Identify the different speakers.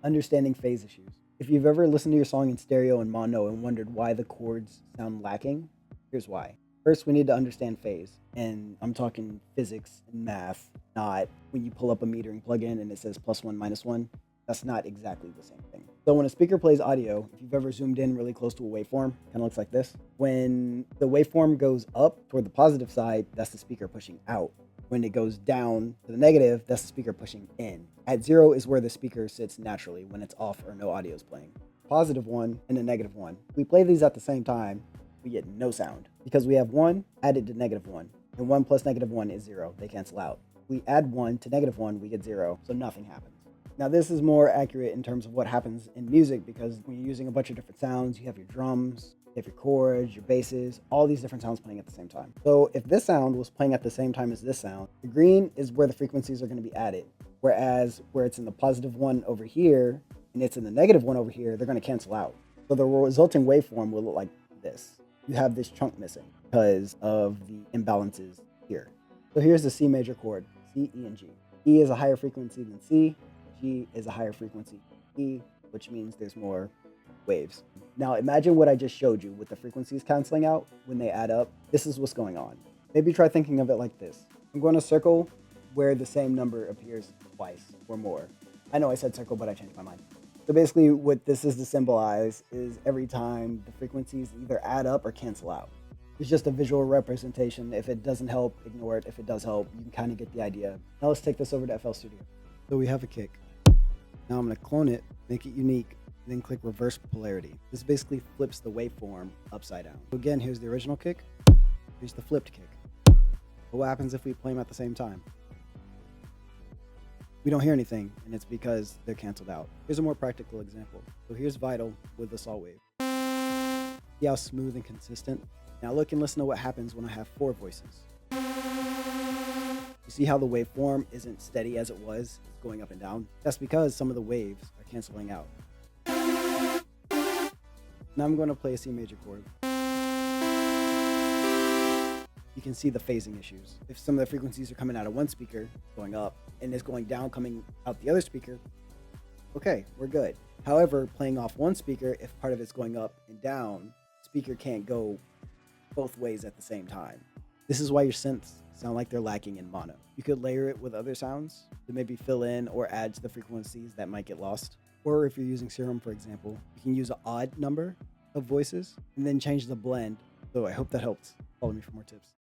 Speaker 1: Understanding phase issues. If you've ever listened to your song in stereo and mono and wondered why the chords sound lacking, here's why. First, we need to understand phase. And I'm talking physics and math, not when you pull up a metering plugin and it says +1, -1. That's not exactly the same thing. So when a speaker plays audio, if you've ever zoomed in really close to a waveform, kind of looks like this. When the waveform goes up toward the positive side, that's the speaker pushing out. When it goes down to the negative, that's the speaker pushing in. At 0 is where the speaker sits naturally when it's off or no audio is playing. +1 and a -1. If we play these at the same time, we get no sound because we have 1 added to -1, and 1 plus -1 is 0. They cancel out. We add 1 to -1, we get 0, so nothing happens. Now, this is more accurate in terms of what happens in music because when you're using a bunch of different sounds, you have your drums, you have your chords, your basses, all these different sounds playing at the same time. So if this sound was playing at the same time as this sound, the green is where the frequencies are going to be added. Whereas where it's in the +1 over here and it's in the -1 over here, they're going to cancel out. So the resulting waveform will look like this. You have this chunk missing because of the imbalances here. So here's the C major chord, C, E, and G. E is a higher frequency than C. G is a higher frequency than E, which means there's more waves. Now imagine what I just showed you with the frequencies canceling out when they add up. This is what's going on. Maybe try thinking of it like this. I'm going to circle where the same number appears twice or more. I know I said circle, but I changed my mind. So basically what this is to symbolize is every time the frequencies either add up or cancel out. It's just a visual representation. If it doesn't help, ignore it. If it does help, you can kind of get the idea. Now let's take this over to FL Studio. So we have a kick. Now I'm going to clone it, make it unique, and then click reverse polarity. This basically flips the waveform upside down. So again, here's the original kick. Here's the flipped kick. But what happens if we play them at the same time? We don't hear anything, and it's because they're canceled out. Here's a more practical example. So here's Vital with the saw wave. See how smooth and consistent? Now look and listen to what happens when I have 4 voices. You see how the waveform isn't steady as it was, it's going up and down? That's because some of the waves are canceling out. Now I'm going to play a C major chord. You can see the phasing issues. If some of the frequencies are coming out of one speaker, going up, and it's going down, coming out the other speaker, okay, we're good. However, playing off one speaker, if part of it's going up and down, speaker can't go both ways at the same time. This is why your synths sound like they're lacking in mono. You could layer it with other sounds to maybe fill in or add to the frequencies that might get lost. Or if you're using Serum, for example, you can use an odd number of voices and then change the blend. So I hope that helps. Follow me for more tips.